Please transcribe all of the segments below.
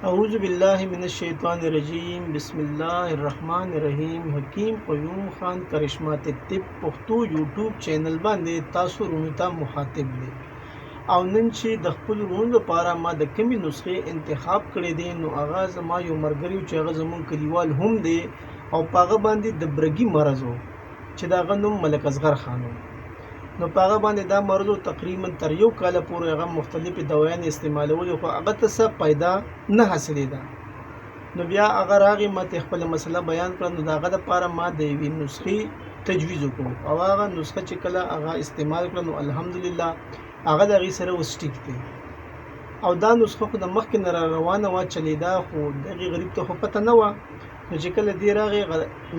اعوذ باللہ من الشیطان الرجیم بسم اللہ الرحمن الرحیم حکیم قیوم خان کرشمه طب پښتو یوټیوب چینل باندې تاسو رونو ته مخاطب دی او نن چې د خپل رونو لپاره ما د کمی نسخې انتخاب کړی دی نو هغه زما یو مرګري چې هغه زمون کلیوال هم دی او پاغه باندې د برګي مرض و چې دا غنوم ملک اصغر خانو نو پاغه باندې دا مرض تقریبا تر یو کال پورې هغه مختلفې دوايان استعمالولې خو هغه ته څه پیدا نه حاصلېده نو بیا هغه راغی ماته خپل مسله بیان کړه نو داغه لپاره ما د یوې نسخې تجویز وکړو او هغه نسخه چې کله هغه استعمال کړه نو الحمدلله هغه د هغې سره اوس ټیک دی او دا نسخه خو د مخکې نه را روانه وه چلیدا خو دغې غریب ته خو پته نه وه نو چې کله دې راغې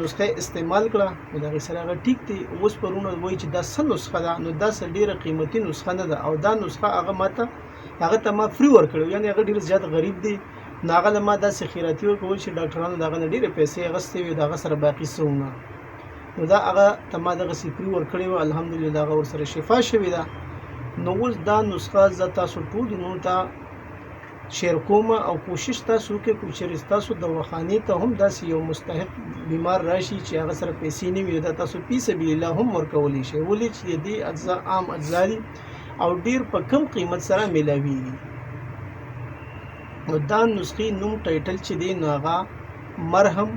نسخه استعمال کړه نو د هغې سره هغه ټیک دی اوس پرونه وایي چې دا څه نسخه ده نو دا څه ډېره قیمتي نسخه نه ده او دا نسخه هغه ته ما فری ورکړی یعنې هغه ډېر زیات غریب دی نو هغه له ما داسې خیراتي ورکول چې ډاکټرانو د هغه نه ډېرې پیسې اخیستې وي د هغه سره باقي څه ونه نو دا هغه ته ما دغسې فری ورکړی وه الحمدلله هغه ورسره شفا شوې ده نو اوس دا نسخه زه تاسو ټولو نو ته شیر کوم او کوشش تاسو وکړئ کوم چېرې ستاسو دواخانې ته هم داسې یو مستحق بیمار راشي چې هغه سره پیسې نه وي دا تاسو فی سبیل الله هم ورکولی شئ ولې چې دې اجزا عام اجزا دي او ډېر په کم قیمت سره میلاویږي نو دا نسخې نوم ټایټل چې دی نو هغه مرهم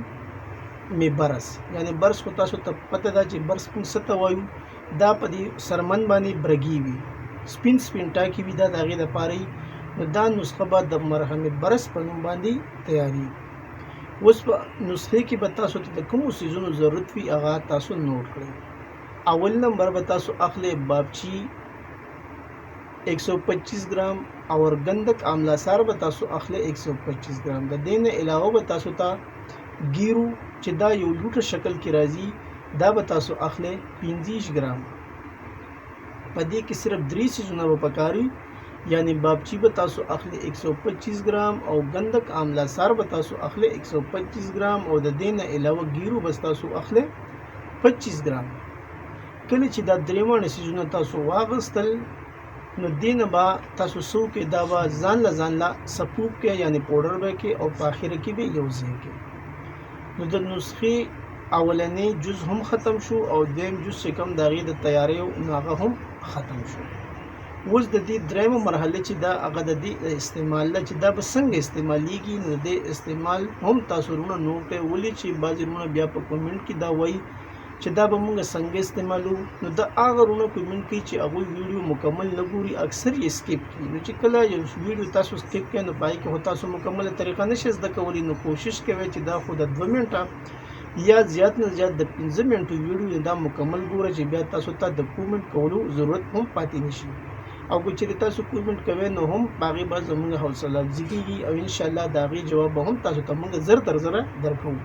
می برس یعنی برس خو تاسو ته پته ده چې برس موږ څه ته وایو دا په دې سرمن باندې برګي وي سپین ټاکي وي دا د هغې دپاره نو دا نسخه به د مرهم برس په نوم باندې تیارېږي اوس په نسخې کې به تاسو ته د کومو څیزونو ضرورت وي هغه تاسو نوٹ کړئ اول نمبر به تاسو اخلئ بابچی 125 ګرام او ګندک آملا سار به تاسو اخلئ 125 ګرام د دې نه علاوه به تاسو ته ګیرو چې دا یو لوټه شکل کې راځي دا به تاسو اخلئ 25 ګرام په دې کې صرف 3 څیزونه به پکاري یعنی بابچی به تاسو اخلي 125 ګرام او ګندک آملا سار به تاسو اخلي 125 ګرام او د دې نه علاوه ګیرو به تاسو اخلي 25 ګرام کله چې دا درېمانه څیزونه تاسو واغستل نو دینه با تاسو سو کې دا به ځان لا سپوب کې یعنی پاوډر به کې او په اخر کې به یو ځای کې نو د نسخې اولنې جز هم ختم شو او دیم جز چې کوم دغې د تیارې هغه هم ختم شو اوس د دې درېمه مرحله چې دا هغه د دې استعمال ده چې دا به څنګه استعمالیږي نو د استعمال هم تاسو رونه نوټ کړئ ولې چې بعضې رونه بیا په کومنټ کې دا وایي چې دا به موږ څنګه استعمالو نو دا هغه رونه کومنټ کوي چې هغوی ویډیو مکمل نه ګوري اکثر یې سکیپ کوي نو چې کله یو ویډیو تاسو سکیپ کړئ نو په هغې کې خو تاسو مکمله طریقه نشئ زده کولی نو کوشش کوئ چې دا خو د 2 منټه یا زیات نه زیات د 15 منټو ویډیو دا مکمل ګوره چې بیا تاسو ته د کومنټ کولو ضرورت هم پاتې نشي او که چېرې تاسو کومنټ کوئ نو هم په هغې به زموږ حوصله افزي کېږي او انشاءالله د هغې جواب به هم تاسو ته موږ زر تر زره درکوو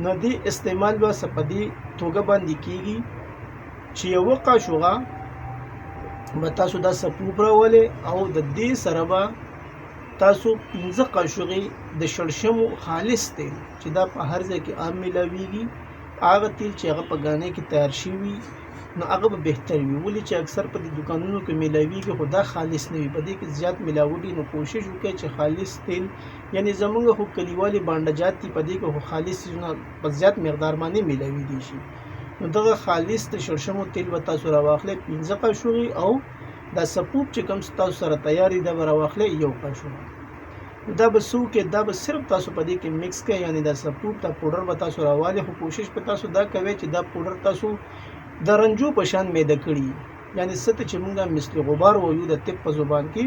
نو دې استعمال به څه په دې توګه باندې کېږي چې یوه قاشوغه به تاسو دا سپوب راولئ او د دې سره به تاسو 15 قاشوغې د شړشمو خالص تیل چې دا په هر ځای کې عام میلاویږي هغه تیل چې هغه په ګانۍ کې تیار شوي نو هغه به بهتر وي ولې چې اکثر په دې دکانونو کې میلاویږي خو دا خالص نه وي په دې کې زیات میلاوټي نو کوشش وکړئ چې خالص تیل یعنی زموږ خو کلیوالي بانډجات دي په دې کې خو خالص څیزونه په زیات مقدار باندې میلاویدی شي نو دغه خالص د شړشمو تیل به تاسو راواخلئ 15 قاشوغې او دا سپوب چې کوم تاسو سره تیار دي دا به راواخلئ 1 قاشوغه دا به څه وکړئ دا به صرف تاسو په دې کې مکس کړئ یعنی دا سپوب دا پوډر به تاسو راوالئ خو کوشش په تاسو دا کوئ چې دا پوډر تاسو د رنجو په شان میده کړي یعنی څه ته چې موږ مثل غبار وایو د طب په زبان کې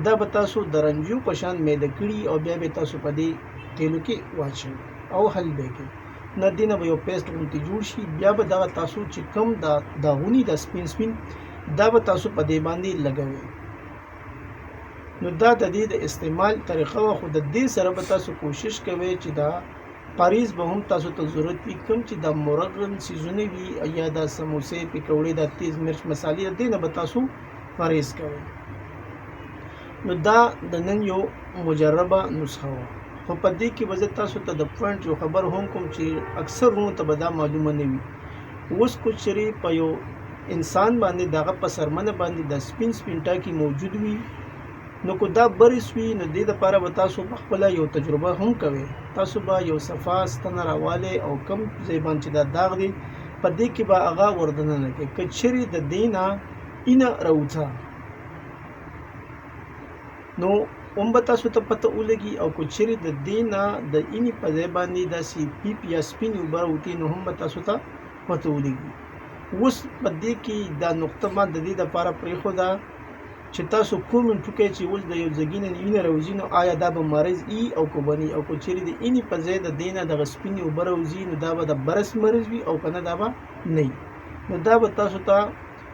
دا به تاسو د رنجو په شان میده کړي او بیا به تاسو په دې تیلو کې واچوئ او حل به کړئ نه دې نه به یو پیسټ غوندې جوړ شي بیا به دغه تاسو چې کوم داغوني د سپین دا به تاسو په دې باندې لګوئ نو دا د دې د استعمال طریقه وه خو د دې سره به تاسو کوشش کوئ چې دا پاریز به هم تاسو ته ضرورت وي کوم چې د مرغن سیزونه وي یا د سموسې پکوړې د تیز مرچ مسالې د دې نه به تاسو پاریز کوئ نو دا د نن یو مجربه نسخه وه خو په دې کې به زه تاسو ته د پوینټ یو خبر هم کوم چې اکثر رونو ته به دا معلومه نه وي اوس کو چېرې په یو انسان باندې دغه په سرمنه باندې د سپین ټاکي موجود وي نو کو دا برس وي نو دې دپاره به تاسو په خپله یو تجربه هم کوئ. تاسو به یو صفا ستنه راوالی او کم ځای باندې چې دا داغ دی په دې کې به هغه ور دننه کړئ. که چیرې د دې نه اینه راوځه نو هم به تاسو ته پته ولګي او که چیرې د دې نه د اینې په ځای باندې داسې پیپ یا سپینې اوبه راوتې نو هم به تاسو ته پته ولګي. اوس په دې کې دا نقطه ما د دې دپاره پرېښوده چې تاسو کومنټ وکړئ چې اوس د یو ځګي نه وینه راوځي نو آیا دا به مرض ای او که به نه او که چیرې د اینې په ځای د دې نه دغه سپینې اوبه راوځي نو دا به د برس مرض وي او که نه دا به نه وي. نو دا به تاسو ته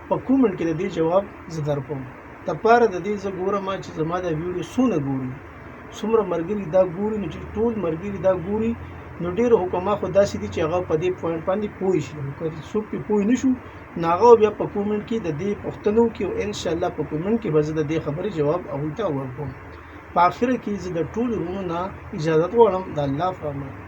په کومنټ کې د دې جواب زه درکوم. دپاره د دې زه ګورم چې زما دا ویډیو څونه ګوري، څومره ملګري دا ګوري. نو چې ټول ملګري دا ګوري نو ډېر حکما خو داسې دي چې هغه په دې پوینټ باندې پوه شي. که څوک پې پوه نه شو نو هغه بیا په کومنټ کې د دې پوښتنو کې او انشاءالله په کومنټ کې به زه د دې خبرې جواب هغوی ته ورکوم. په آخره کې زه د ټولو وروڼو نه اجازت غواړم. د الله په امان.